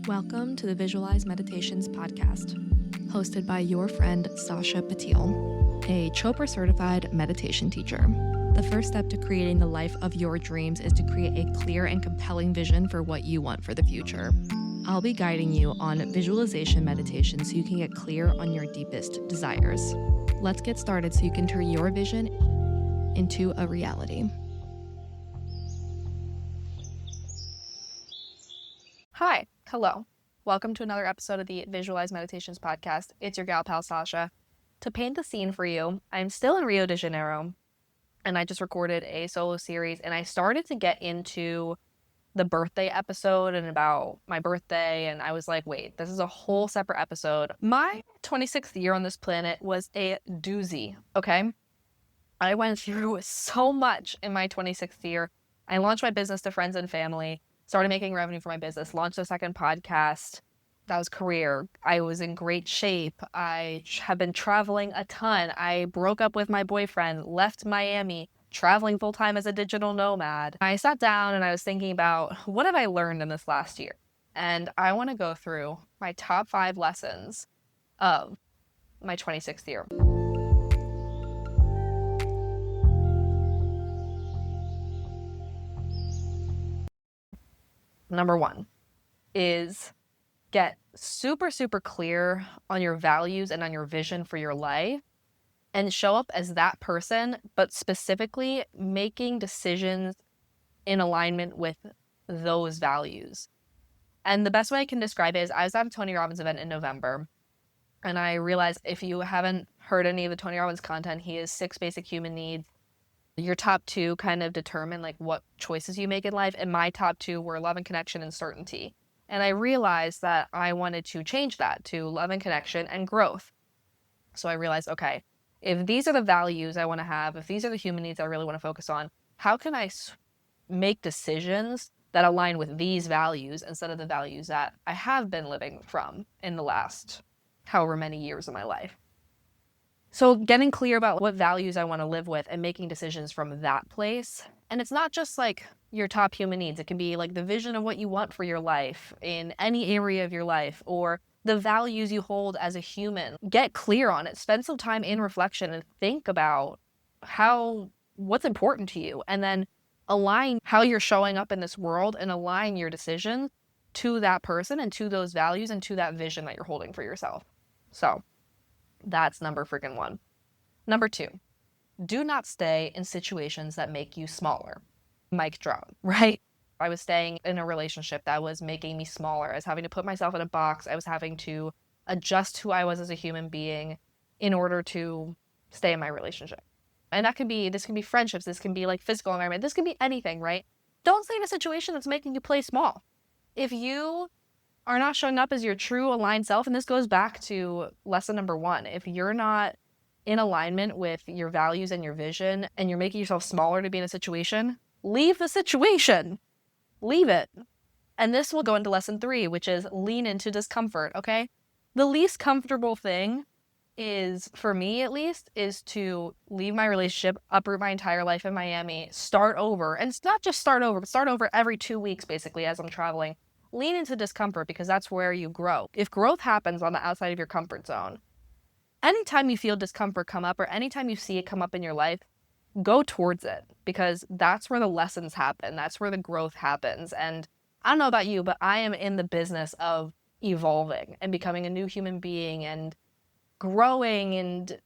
Welcome to the Visualize Meditations podcast, hosted by your friend Sasha Patil, a Chopra certified meditation teacher. The first step to creating the life of your dreams is to create a clear and compelling vision for what you want for the future. I'll be guiding you on visualization meditation so you can get clear on your deepest desires. Let's get started so you can turn your vision into a reality. Hi, hello. Welcome to another episode of the Visualize Meditations podcast. It's your gal pal Sasha. To paint the scene for you, I'm still in Rio de Janeiro, and I just recorded a solo series, and I started to get into the birthday episode and about my birthday, and I was like, wait, this is a whole separate episode. My 26th year on this planet was a doozy, okay? I went through so much in my 26th year. I launched my business to friends and family, started making revenue for my business, launched a second podcast. That was career. I was in great shape. I have been traveling a ton. I broke up with my boyfriend, left Miami, traveling full-time as a digital nomad. I sat down and I was thinking about what have I learned in this last year? And I want to go through my top 5 lessons of my 26th year. Number 1 is get super clear on your values and on your vision for your life and show up as that person, but specifically making decisions in alignment with those values. And the best way I can describe it is I was at a Tony Robbins event in November, and I realized if you haven't heard any of the Tony Robbins content, he has 6 basic human needs. Your top 2 kind of determine like what choices you make in life, and my top 2 were love and connection and certainty. And I realized that I wanted to change that to love and connection and growth. So I realized, okay, if these are the values I want to have, if these are the human needs I really want to focus on, how can I make decisions that align with these values instead of the values that I have been living from in the last however many years of my life? So getting clear about what values I want to live with and making decisions from that place. And it's not just like your top human needs. It can be like the vision of what you want for your life in any area of your life, or the values you hold as a human. Get clear on it. Spend some time in reflection and think about what's important to you, and then align how you're showing up in this world and align your decisions to that person and to those values and to that vision that you're holding for yourself. So that's number freaking 1. Number 2, do not stay in situations that make you smaller. Mic drop, right? I was staying in a relationship that was making me smaller. I was having to put myself in a box. I was having to adjust who I was as a human being in order to stay in my relationship. And this can be friendships. This can be like physical environment. This can be anything, right? Don't stay in a situation that's making you play small. If you are not showing up as your true aligned self, and this goes back to lesson number 1, if you're not in alignment with your values and your vision, and you're making yourself smaller to be in a situation, leave the situation. Leave it. And this will go into lesson 3, which is lean into discomfort, okay? The least comfortable thing is, for me at least, is to leave my relationship, uproot my entire life in Miami, start over. And it's not just start over, but start over every 2 weeks, basically, as I'm traveling. Lean into discomfort, because that's where you grow. If growth happens on the outside of your comfort zone, anytime you feel discomfort come up or anytime you see it come up in your life, go towards it, because that's where the lessons happen. That's where the growth happens. And I don't know about you, but I am in the business of evolving and becoming a new human being and growing and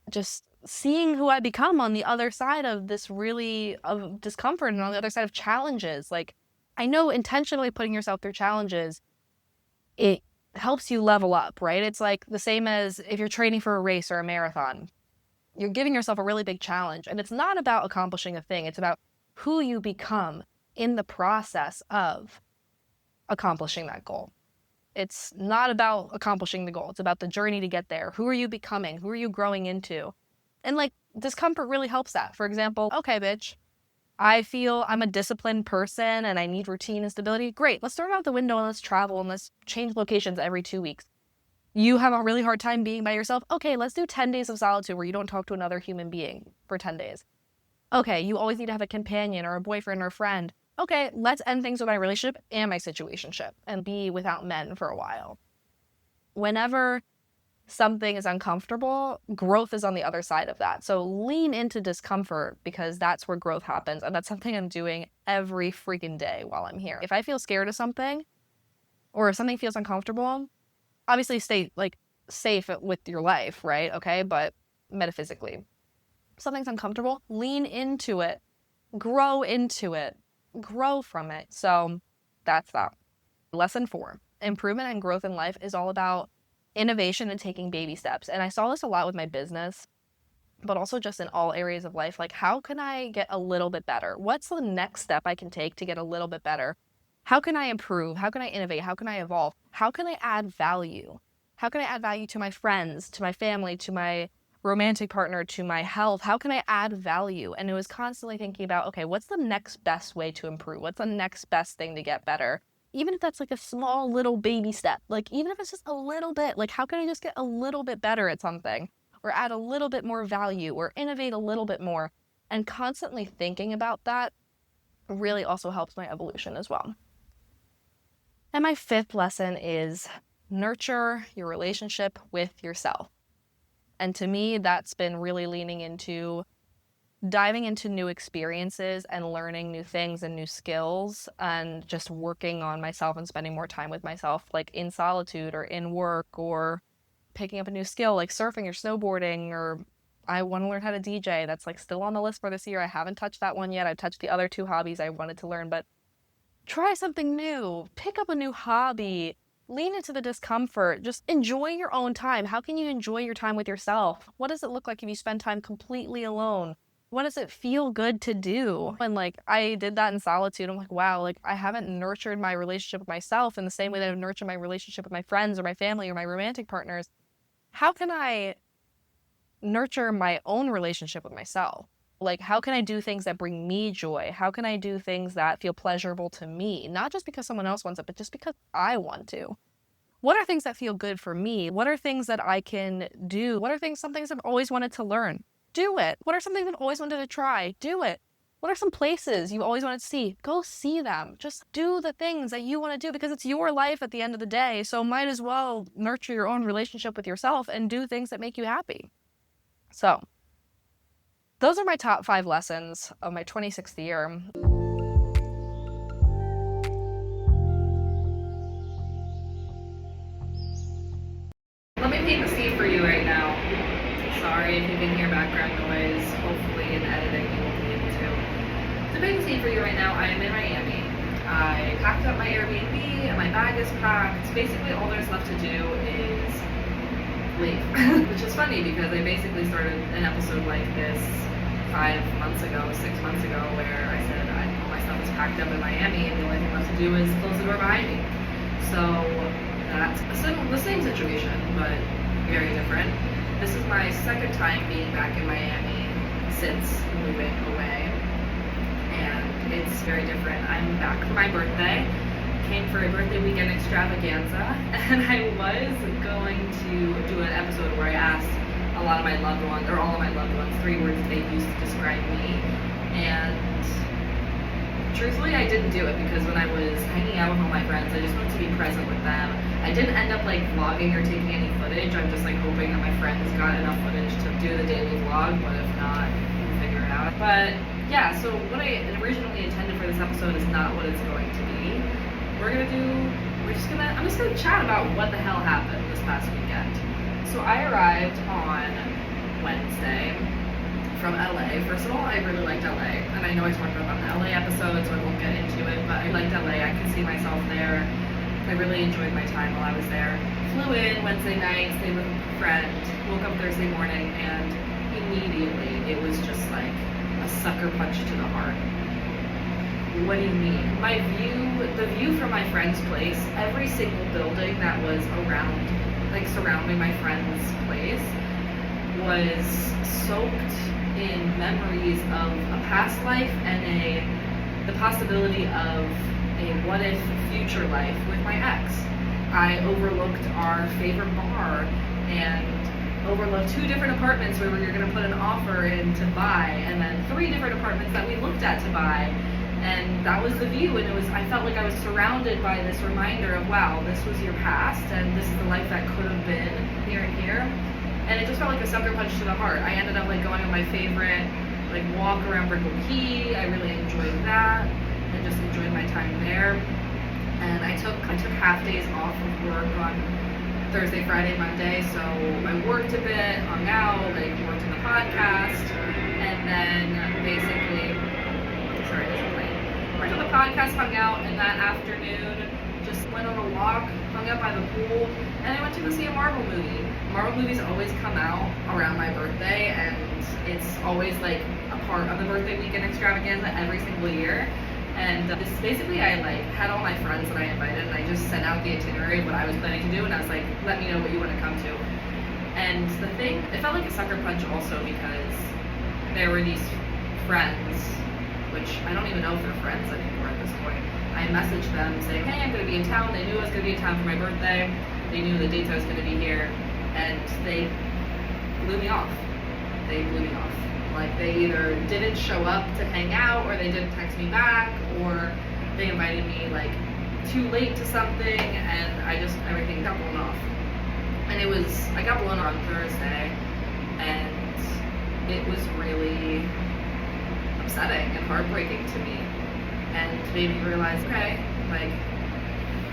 just seeing who I become on the other side of this of discomfort and on the other side of challenges. Like, I know intentionally putting yourself through challenges, it helps you level up, right? It's like the same as if you're training for a race or a marathon. You're giving yourself a really big challenge, and it's not about accomplishing a thing. It's about who you become in the process of accomplishing that goal. It's not about accomplishing the goal. It's about the journey to get there. Who are you becoming? Who are you growing into? And like, discomfort really helps that. For example, okay, bitch, I feel I'm a disciplined person and I need routine and stability. Great, let's throw it out the window and let's travel and let's change locations every 2 weeks. You have a really hard time being by yourself. Okay, let's do 10 days of solitude where you don't talk to another human being for 10 days. Okay, you always need to have a companion or a boyfriend or a friend. okay, let's end things with my relationship and my situationship and be without men for a while. Whenever something is uncomfortable, growth is on the other side of that. So lean into discomfort, because that's where growth happens. And that's something I'm doing every freaking day while I'm here. If I feel scared of something, or if something feels uncomfortable, obviously stay like safe with your life, right? Okay. But metaphysically, if something's uncomfortable, lean into it, grow into it, grow from it. So that's that. Lesson 4, improvement and growth in life is all about innovation and taking baby steps. And I saw this a lot with my business, but also just in all areas of life. Like, how can I get a little bit better? What's the next step I can take to get a little bit better? How can I improve? How can I innovate? How can I evolve? How can I add value? How can I add value to my friends, to my family, to my romantic partner, to my health? How can I add value? And it was constantly thinking about, okay, what's the next best way to improve? What's the next best thing to get better? Even if that's like a small little baby step, like even if it's just a little bit, like how can I just get a little bit better at something, or add a little bit more value, or innovate a little bit more? And constantly thinking about that really also helps my evolution as well. And my 5th lesson is nurture your relationship with yourself. And to me, that's been really leaning into diving into new experiences and learning new things and new skills, and just working on myself and spending more time with myself, like in solitude or in work, or picking up a new skill like surfing or snowboarding, or I want to learn how to DJ. That's like still on the list for this year. I haven't touched that one yet. I've touched the other 2 hobbies I wanted to learn, but try something new, pick up a new hobby, lean into the discomfort, just enjoy your own time. How can you enjoy your time with yourself? What does it look like if you spend time completely alone? What does it feel good to do? And like, I did that in solitude. I'm like, wow, like I haven't nurtured my relationship with myself in the same way that I've nurtured my relationship with my friends or my family or my romantic partners. How can I nurture my own relationship with myself? Like, how can I do things that bring me joy? How can I do things that feel pleasurable to me? Not just because someone else wants it, but just because I want to. What are things that feel good for me? What are things that I can do? What are some things I've always wanted to learn? Do it. What are some things I've always wanted to try? Do it. What are some places you've always wanted to see? Go see them. Just do the things that you want to do, because it's your life at the end of the day. So might as well nurture your own relationship with yourself and do things that make you happy. So those are my top 5 lessons of my 26th year. Let me paint the scene for you right now. Sorry if you can hear background noise. Hopefully in editing you won't be able to. To paint the scene for you right now, I am in Miami. I packed up my Airbnb and my bag is packed. Basically all there's left to do is leave. Which is funny because I basically started an episode like this 5 months ago, 6 months ago, where I said all my stuff is packed up in Miami and the only thing left to do is close the door behind me. So that's the same situation, but very different. This is my 2nd time being back in Miami since moving away, and it's very different. I'm back for my birthday. Came for a birthday weekend extravaganza, and I was going to do an episode where I asked a lot of my loved ones, or all of my loved ones, 3 words they used to describe me. And truthfully, I didn't do it because when I was hanging out with all my friends, I just wanted to be present with them. I didn't end up like vlogging or taking any footage. I'm just like hoping that my friends got enough footage to do the daily vlog, but if not, we'll figure it out. But yeah, so what I originally intended for this episode is not what it's going to be. I'm just gonna chat about what the hell happened this past weekend. So I arrived on Wednesday from LA. First of all, I really liked LA, and I know I talked about the LA episode, so I won't get into it, but I liked LA. I could see myself there. I really enjoyed my time while I was there. Flew in Wednesday night, stayed with a friend, woke up Thursday morning, and immediately it was just like a sucker punch to the heart. What do you mean? The view from my friend's place, every single building that was around, like surrounding my friend's place, was soaked in memories of a past life and the possibility of a what if future life with my ex. I overlooked our favorite bar and overlooked 2 different apartments where we were going to put an offer in to buy, and then 3 different apartments that we looked at to buy. And that was the view, and I felt like I was surrounded by this reminder of, wow, this was your past, and this is the life that could have been here and here. And it just felt like a sucker punch to the heart. I ended up like going on my favorite like walk around Brickell Key. I really enjoyed that, and just enjoyed my time there. And I took half days off of work on Thursday, Friday, Monday, so I worked a bit, hung out, like worked on the podcast, and then basically, sorry, this is late. Worked on the podcast, hung out, and that afternoon just went on a walk, hung out by the pool, and I went to go see a Marvel movie. Marvel movies always come out around my birthday, and it's always like a part of the birthday weekend extravaganza every single year. And this basically, I like had all my friends that I invited, and I just sent out the itinerary of what I was planning to do, and I was like, let me know what you want to come to. And the thing, it felt like a sucker punch also because there were these friends, which I don't even know if they're friends anymore at this point. I messaged them saying, hey, I'm going to be in town. They knew I was going to be in town for my birthday. They knew the dates I was going to be here, and they blew me off. They blew me off. Like, they either didn't show up to hang out, or they didn't text me back, or they invited me like too late to something, and everything got blown off. And I got blown on Thursday, and it was really upsetting and heartbreaking to me, and made me realize, okay, like,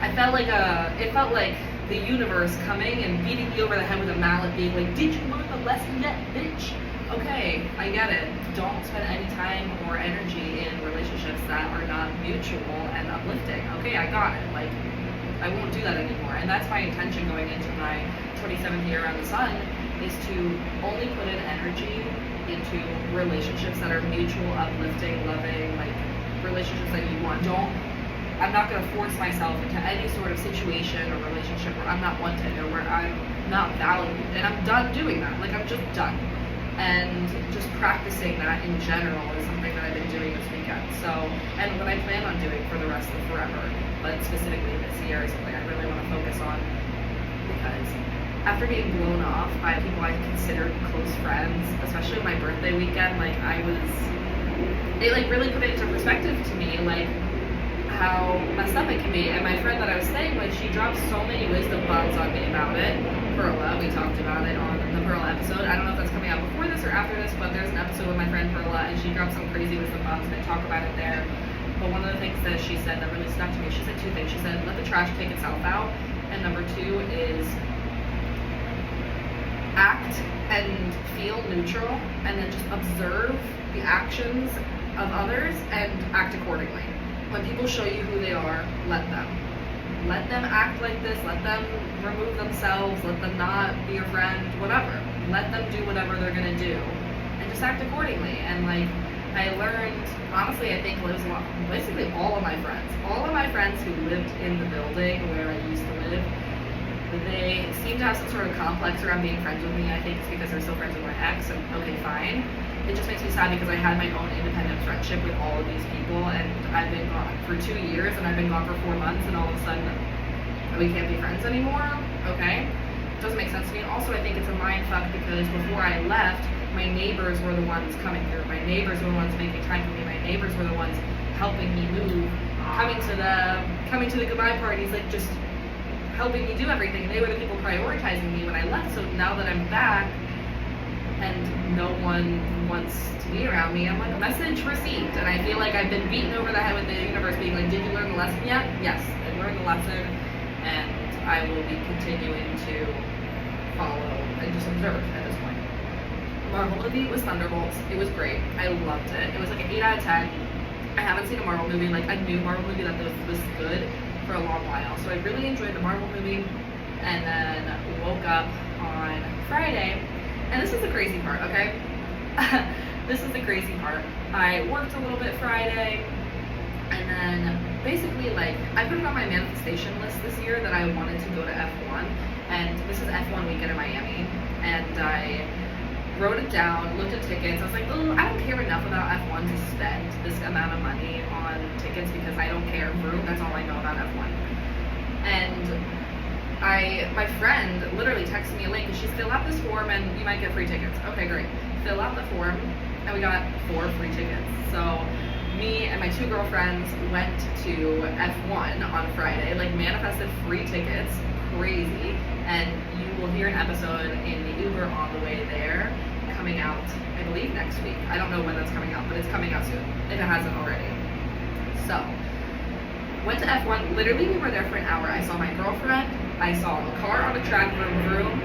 it felt like the universe coming and beating me over the head with a mallet, being like, did you learn the lesson yet, bitch? Okay, I get it. Don't spend any time or energy in relationships that are not mutual and uplifting. Okay, I got it. Like, I won't do that anymore. And that's my intention going into my 27th year around the sun, is to only put in energy into relationships that are mutual, uplifting, loving, like relationships that you want. I'm not going to force myself into any sort of situation or relationship where I'm not wanted or where I'm not valued. And I'm done doing that. Like, I'm just done. And just practicing that in general is something that I've been doing this weekend. So, and what I plan on doing for the rest of forever, but specifically this year is something I really want to focus on, because after getting blown off by people I considered close friends, especially my birthday weekend, like it like really put it into perspective to me, like how messed up it can be. And my friend that I was staying with, she dropped so many wisdom bombs on me about it. Perla, we talked about it on the Perla episode. I don't know if that's coming out before this or after this, but there's an episode with my friend Perla, and she dropped some crazy wisdom bombs, and I talk about it there. But one of the things that she said that really stuck to me, she said two things. She said, let the trash take itself out, and number two is act and feel neutral, and then just observe the actions of others and act accordingly. When people show you who they are, let them. Let them act like this, let them remove themselves, let them not be your friend, whatever. Let them do whatever they're gonna do, and just act accordingly. And like, I learned, honestly, I think it was basically all of my friends who lived in the building where I used to live, they seem to have some sort of complex around being friends with me. I think it's because they're still friends with my ex, and okay, fine. It just makes me sad because I had my own independent friendship with all of these people, and I've been gone for 2 years, and I've been gone for 4 months, and all of a sudden we can't be friends anymore. Okay, it doesn't make sense to me. And also, I think it's a mind fuck because before I left, my neighbors were the ones coming through. My neighbors were the ones making time for me. My neighbors were the ones helping me move, coming to the goodbye parties, like just helping me do everything. They were the people prioritizing me when I left. So now that I'm back and no one wants to be around me, I'm like, message received. And I feel like I've been beaten over the head with the universe being like, did you learn the lesson yet? Yes, I learned the lesson, and I will be continuing to follow and just observe at this point. Marvel movie was Thunderbolts. It was great. I loved it. It was like an 8 out of 10. I haven't seen a Marvel movie, like a new Marvel movie that was good, for a long while. So I really enjoyed the Marvel movie, and then woke up on Friday. And this is the crazy part, okay? This is the crazy part. I worked a little bit Friday, and then basically, like, I put it on my manifestation list this year that I wanted to go to F1, and this is F1 weekend in Miami, and I wrote it down, looked at tickets. I was like, oh, I don't care enough about F1 to spend this amount of money on tickets because I don't care. That's all I know about F1. And my friend literally texted me a link, and she's fill out this form and you might get free tickets. Okay, great. Fill out the form, and we got 4 free tickets. So me and my two girlfriends went to F1 on Friday, like manifested free tickets, crazy. And you will hear an episode in the Uber on the way there, coming out, I believe, next week. I don't know when that's coming out, but it's coming out soon, if it hasn't already. So, went to F1, literally we were there for an hour. I saw my girlfriend, I saw a car on the track, vroom vroom,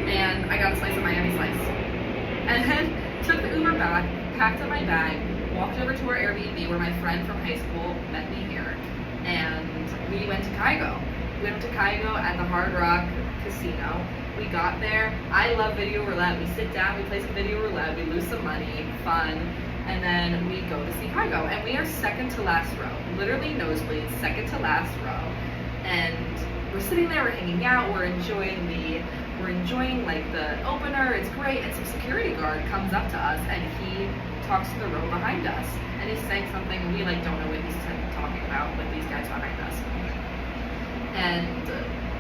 and I got a slice of Miami slice. And then took the Uber back, packed up my bag, walked over to our Airbnb where my friend from high school met me here, and we went to Kygo. We went to Kygo at the Hard Rock Casino. We got there. I love video roulette. We sit down, we play some video roulette, we lose some money, fun, and then we go to see Kygo. And we are second to last row, literally nosebleeds, second to last row. And we're sitting there, we're hanging out, we're enjoying like the opener. It's great. And some security guard comes up to us and he talks to the row behind us. And he's saying something, and we like don't know what he's talking about with these guys behind us. And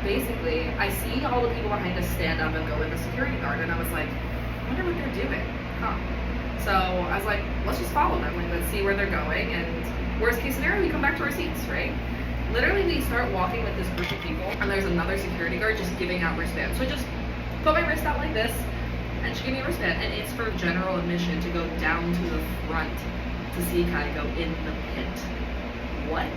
basically, I see all the people behind us stand up and go with the security guard, and I was like, I wonder what they're doing, huh? So I was like, let's just follow them, like, let's see where they're going, and worst case scenario, we come back to our seats, right? Literally, we start walking with this group of people, and there's another security guard just giving out wristbands. So I just put my wrist out like this, and she gave me a wristband, and it's for general admission to go down to the front to see Kygo in the pit. What?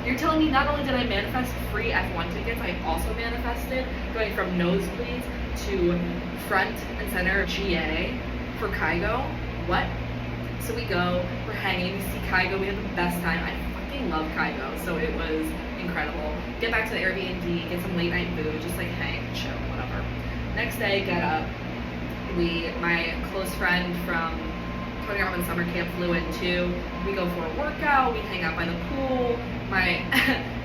You're telling me not only did I manifest free F1 tickets, I also manifested going from nosebleeds to front and center GA for Kygo? What? So we go, we're hanging, we see Kygo, we have the best time. I fucking love Kygo, so it was incredible. Get back to the Airbnb, get some late night food, just like hang, chill, whatever. Next day, get up. My close friend from 21 summer camp flew in too. We go for a workout, we hang out by the pool. My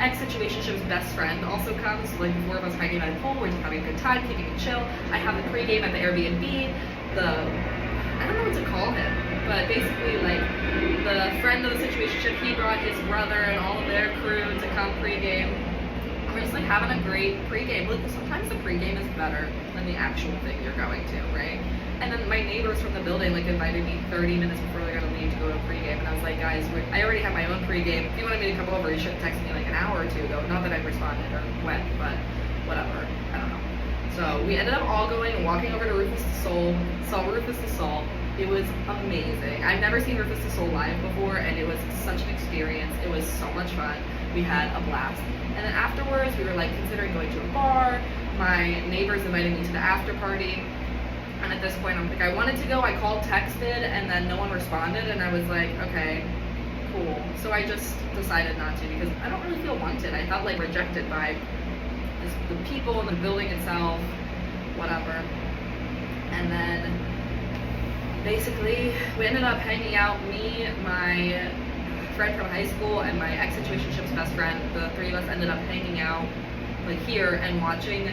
ex-situationship's best friend also comes, like the four of us hanging by the pool, we're just having a good time, keeping it chill. I have the pregame at the Airbnb. I don't know what to call him, but basically like the friend of the situationship, he brought his brother and all of their crew to come pregame. We're just like having a great pregame. Look, sometimes the pregame is better than the actual thing you're going to, right? And then my neighbors from the building like invited me 30 minutes before they were gonna leave to go to a pregame, and I was like, guys, I already have my own pregame. If you wanted me to come over, you should have texted me like an hour or two ago. Not that I responded or went, but whatever. I don't know. So we ended up all going and walking over to Rufus the Soul. Saw Rufus the Soul. It was amazing. I've never seen Rufus the Soul live before, and it was such an experience. It was so much fun. We had a blast. And then afterwards, we were like considering going to a bar. My neighbors invited me to the after party. And at this point, I'm like, I wanted to go. I called, texted, and then no one responded. And I was like, okay, cool. So I just decided not to because I don't really feel wanted. I felt like rejected by the people in the building itself, whatever. And then basically, we ended up hanging out, me, my friend from high school, and my ex-situationship's best friend. The three of us ended up hanging out like here and watching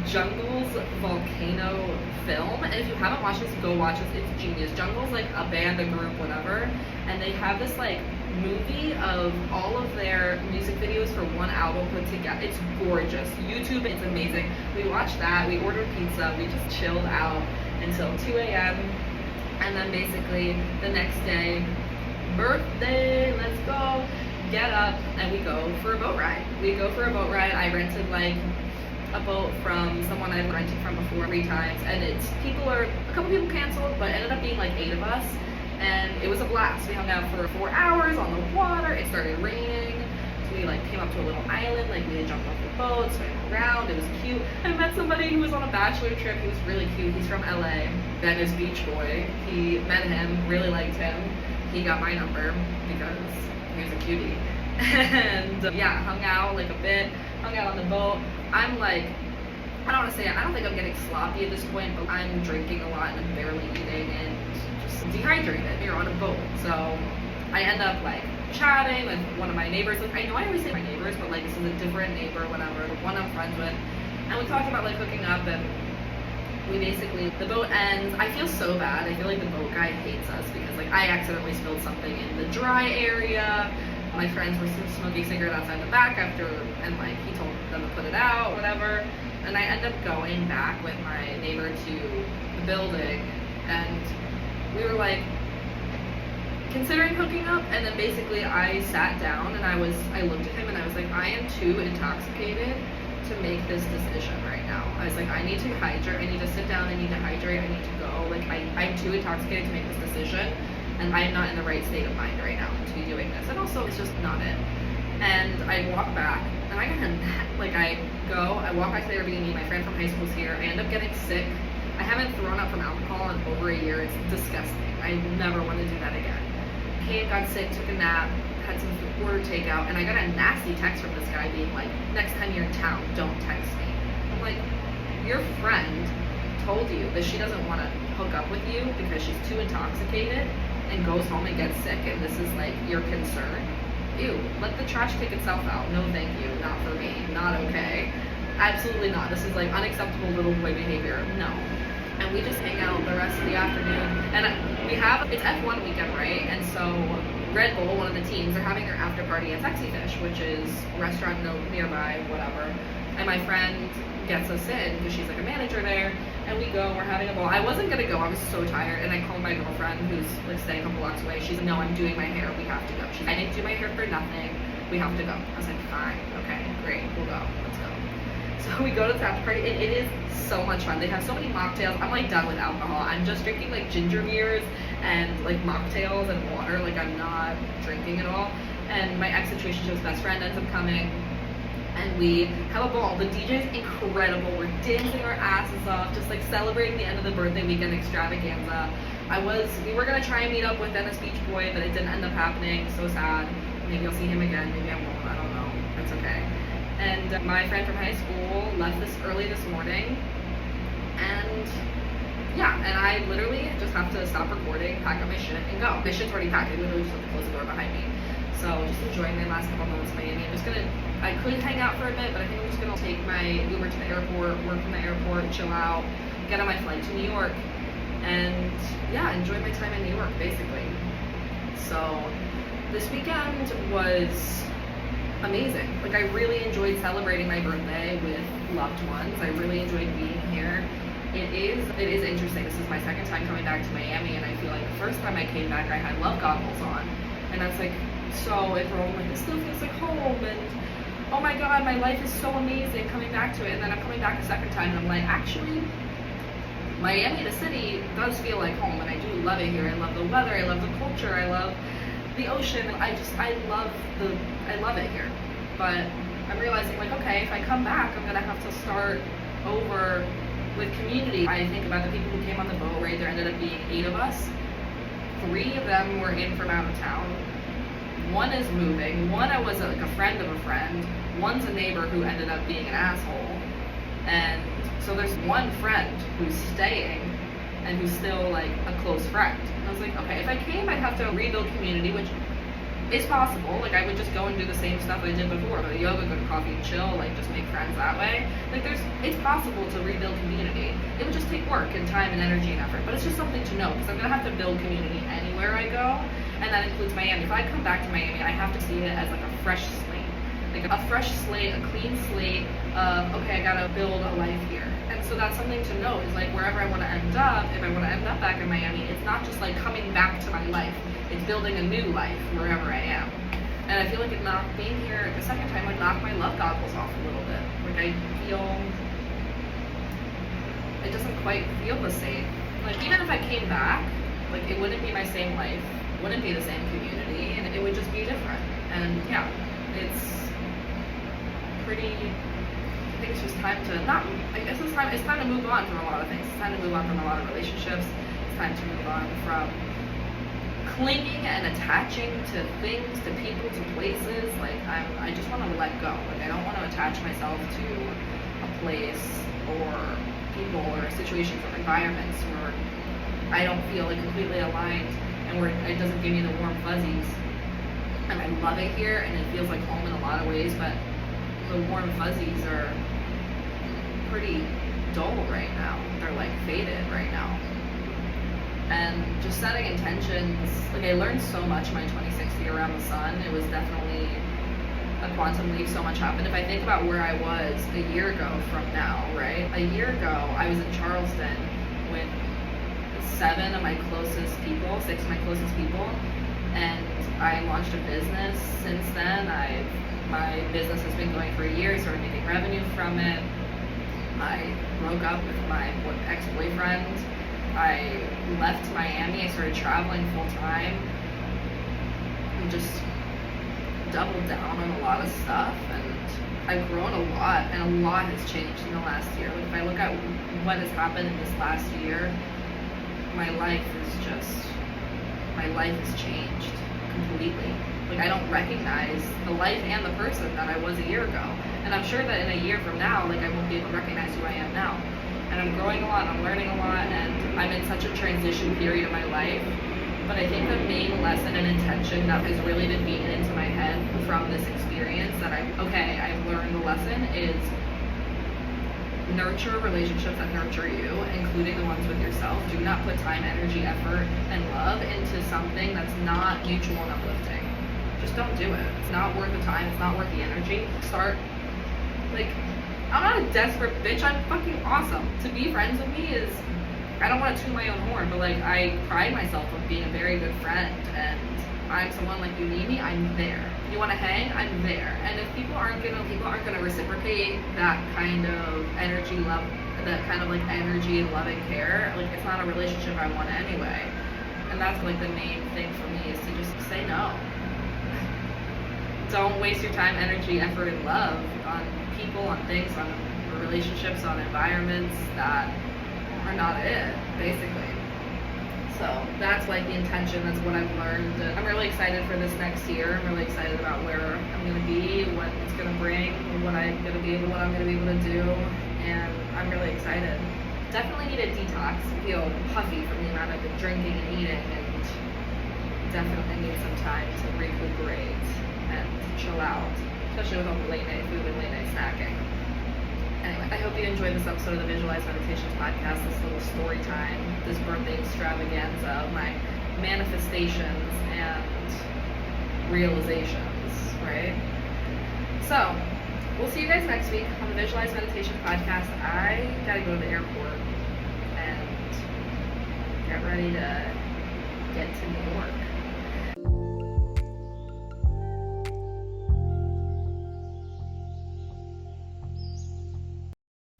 Jungle's volcano film. And if you haven't watched this, go watch this. It's genius. Jungle's like a band, a group, whatever, and they have this like movie of all of their music videos for one album put together. It's gorgeous. YouTube, it's amazing. We watched that, we ordered pizza, we just chilled out until 2 a.m. and then basically the next day, birthday, let's go, get up, and we go for a boat ride. I rented like a boat from someone I've rented from before 3 times, and a couple people canceled, but ended up being like 8 of us, and it was a blast. We hung out for 4 hours on the water. It started raining, so we like came up to a little island, like we had jumped off the boat, swam around. It was cute. I met somebody who was on a bachelor trip. He was really cute. He's from LA, Venice Beach boy. He met him, really liked him. He got my number because he was a cutie. And yeah, hung out like a bit, hung out on the boat. I'm like, I don't want to say, I don't think I'm getting sloppy at this point, but I'm drinking a lot and I'm barely eating and just dehydrated. You're on a boat. So I end up like chatting with one of my neighbors. I know I always say my neighbors, but like this is a different neighbor, whatever, the one I'm friends with. And we talked about like hooking up, and we basically, the boat ends. I feel so bad. I feel like the boat guy hates us because like I accidentally spilled something in the dry area. My friends were smoking cigarettes outside the back and like he told them to put it out, whatever. And I end up going back with my neighbor to the building, and we were like, considering hooking up, and then basically I sat down and I looked at him and I was like, I am too intoxicated to make this decision right now. I was like, I need to hydrate, I need to sit down, I need to hydrate, I need to go. Like I'm too intoxicated to make this decision, and I'm not in the right state of mind right now to be doing this. And also it's just not it. And I walk back and I walk back to the Airbnb, my friend from high school's here, I end up getting sick. I haven't thrown up from alcohol in over a year. It's disgusting. I never want to do that again. Came, got sick, took a nap, had some order takeout, and I got a nasty text from this guy being like, next time you're in town, don't text me. I'm like, your friend told you that she doesn't want to hook up with you because she's too intoxicated and goes home and gets sick, and this is like your concern? Ew, let the trash take itself out. No thank you, not for me, not okay. Absolutely not. This is like unacceptable little boy behavior. No. And we just hang out the rest of the afternoon. And it's F1 weekend, right? And so Red Bull, one of the teams, are having their after party at Sexy Fish, which is a restaurant nearby, whatever. And my friend gets us in because she's like a manager there. And we go, we're having a ball. I wasn't gonna go, I was so tired. And I called my girlfriend who's like staying a couple blocks away. She's like, no, I'm doing my hair, we have to go. I didn't do my hair for nothing, we have to go. I was like, fine, okay, great, we'll go, let's go. So we go to the after party, and it is so much fun. They have so many mocktails. I'm like done with alcohol. I'm just drinking like ginger beers and like mocktails and water. Like I'm not drinking at all. And my ex-situationship's best friend ends up coming, and we have a ball. The DJ is incredible. We're dancing our asses off, just like celebrating the end of the birthday weekend extravaganza. We were gonna try and meet up with Dennis Beach Boy, but it didn't end up happening. So sad. Maybe I'll see him again. Maybe I won't. I don't know. That's okay. And my friend from high school left early this morning, and yeah, and I literally just have to stop recording, pack up my shit, and go. My shit's already packed. I literally just have to close the door behind me. So just enjoying my last couple moments in Miami. I could hang out for a bit, but I think I'm just gonna take my Uber to the airport, work from the airport, chill out, get on my flight to New York, and yeah, enjoy my time in New York, basically. So this weekend was amazing. Like I really enjoyed celebrating my birthday with loved ones. I really enjoyed being here. It is interesting. This is my second time coming back to Miami, and I feel like the first time I came back I had love goggles on, and I was like so enthralled, like it still feels like home, and oh my god, my life is so amazing coming back to it. And then I'm coming back a second time and I'm like, actually Miami, the city, does feel like home, and I do love it here. I love the weather, I love the culture, I love the ocean. I love it here. But I'm realizing, like, okay, if I come back, I'm gonna have to start over with community. I think about the people who came on the boat, right? There ended up being 8 of us. 3 of them were in from out of town. 1 is moving. 1 was like a friend of a friend. 1's a neighbor who ended up being an asshole. And so there's 1 friend who's staying and who's still like a close friend. And I was like, okay, if I came, I'd have to rebuild community, which is possible. Like I would just go and do the same stuff I did before, go to yoga, go to coffee and chill, like just make friends that way. Like it's possible to rebuild community. It would just take work and time and energy and effort, but it's just something to know, because I'm gonna have to build community anywhere I go, and that includes Miami. If I come back to Miami, I have to see it as like a fresh slate. Like a fresh slate, a clean slate of, okay, I gotta build a life here. And so that's something to note, is like wherever I wanna end up, if I wanna end up back in Miami, it's not just like coming back to my life. It's building a new life wherever I am. And I feel like being here the second time, like knocked my love goggles off a little bit. Like I feel, it doesn't quite feel the same. Like even if I came back, like it wouldn't be my same life, wouldn't be the same community, and it would just be different. And yeah, it's pretty, I think it's just time to it's time to move on from a lot of things. It's time to move on from a lot of relationships. It's time to move on from clinging and attaching to things, to people, to places. Like I just want to let go. Like I don't want to attach myself to a place or people or situations or environments where I don't feel like completely aligned and where it doesn't give me the warm fuzzies. And I love it here, and it feels like home in a lot of ways, but the warm fuzzies are pretty dull right now. They're like faded right now. And just setting intentions, like I learned so much my 26th year around the sun. It was definitely a quantum leap. So much happened. If I think about where I was a year ago from now, right? A year ago, I was in Charleston with 7 of my closest people, 6 of my closest people, and I launched a business since then. My business has been going for a year, started making revenue from it. I broke up with my ex-boyfriend. I left Miami. I started traveling full time. And just doubled down on a lot of stuff, and I've grown a lot, and a lot has changed in the last year. Like, if I look at what has happened in this last year, my life has changed completely. Like, I don't recognize the life and the person that I was a year ago. And I'm sure that in a year from now, like, I won't be able to recognize who I am now. And I'm growing a lot, I'm learning a lot, and I'm in such a transition period of my life. But I think the main lesson and intention that has really been beaten into my head from this experience that I've learned the lesson is nurture relationships that nurture you, including the ones with yourself. Do not put time, energy, effort, and love into something that's not mutual and uplifting. Just don't do it. It's not worth the time. It's not worth the energy. I'm not a desperate bitch. I'm fucking awesome. To be friends with me is, I don't want to toot my own horn, but like, I pride myself on being a very good friend, and I'm someone, like, you need me, I'm there. You want to hang, I'm there. And if people aren't gonna reciprocate that kind of energy, love, that kind of like energy and love and care, like, it's not a relationship I want anyway. And that's like the main thing for me, is to just say no. Don't waste your time, energy, effort, and love on people, on things, on relationships, on environments that are not it, basically. So that's like the intention. That's what I've learned. I'm really excited for this next year. I'm really excited about where I'm going to be, what it's going to bring, what I'm going to be able to do, and I'm really excited. Definitely need a detox. I feel puffy from the amount I've been drinking and eating, and definitely need some time to recuperate and chill out, especially with all the late night food and late night snacking. Anyway, I hope you enjoyed this episode of the Visualize Meditations podcast, this little story time, this birthday extravaganza of my manifestations and realizations, right? So, we'll see you guys next week on the Visualize Meditations podcast. I gotta go to the airport and get ready to get to New York.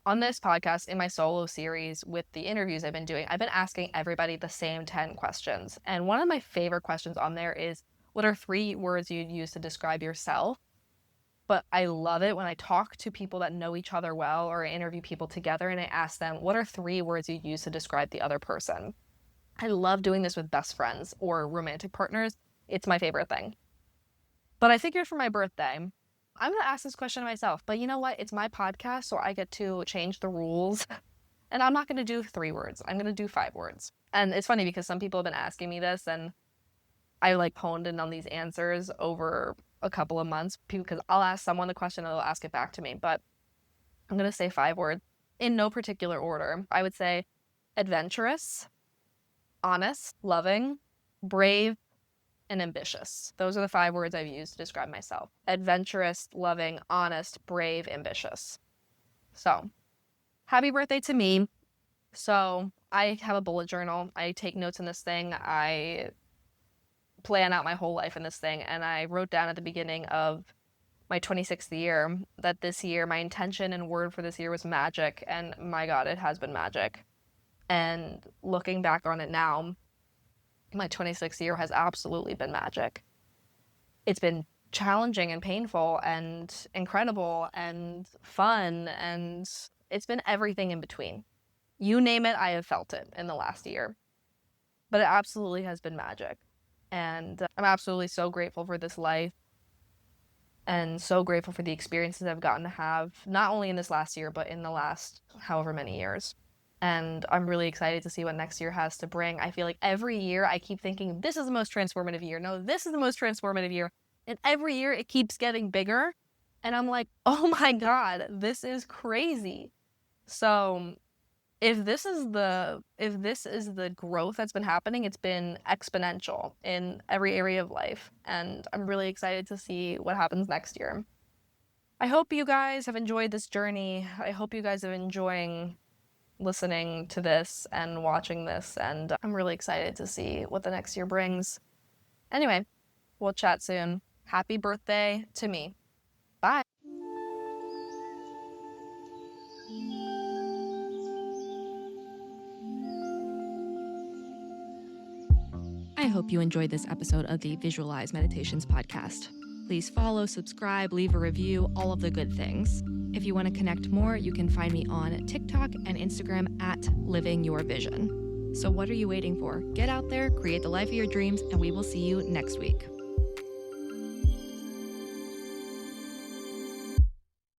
On this podcast, in my solo series with the interviews I've been doing, I've been asking everybody the same 10 questions. And one of my favorite questions on there is, what are 3 words you'd use to describe yourself? But I love it when I talk to people that know each other well, or I interview people together and I ask them, what are 3 words you'd use to describe the other person? I love doing this with best friends or romantic partners. It's my favorite thing. But I figured for my birthday, I'm going to ask this question to myself, but you know what? It's my podcast, so I get to change the rules. And I'm not going to do 3 words. I'm going to do 5 words. And it's funny because some people have been asking me this, and I like honed in on these answers over a couple of months, because I'll ask someone the question and they'll ask it back to me. But I'm going to say 5 words in no particular order. I would say adventurous, honest, loving, brave, and ambitious. Those are the 5 words I've used to describe myself. Adventurous, loving, honest, brave, ambitious. So, happy birthday to me. So, I have a bullet journal. I take notes in this thing. I plan out my whole life in this thing. And I wrote down at the beginning of my 26th year that this year, my intention and word for this year was magic. And my God, it has been magic. And looking back on it now, my 26th year has absolutely been magic. It's been challenging and painful and incredible and fun, and it's been everything in between. You name it, I have felt it in the last year. But it absolutely has been magic. And I'm absolutely so grateful for this life, and so grateful for the experiences I've gotten to have, not only in this last year, but in the last however many years. And I'm really excited to see what next year has to bring. I feel like every year I keep thinking, this is the most transformative year. No, this is the most transformative year. And every year it keeps getting bigger. And I'm like, oh my God, this is crazy. So if this is the growth that's been happening, it's been exponential in every area of life. And I'm really excited to see what happens next year. I hope you guys have enjoyed this journey. I hope you guys are enjoying listening to this and watching this, and I'm really excited to see what the next year brings. Anyway, we'll chat soon. Happy birthday to me. Bye. I hope you enjoyed this episode of the Visualize Meditations podcast. Please follow, subscribe, leave a review, all of the good things. If you want to connect more, you can find me on TikTok and Instagram at Living Your Vision. So what are you waiting for? Get out there, create the life of your dreams, and we will see you next week.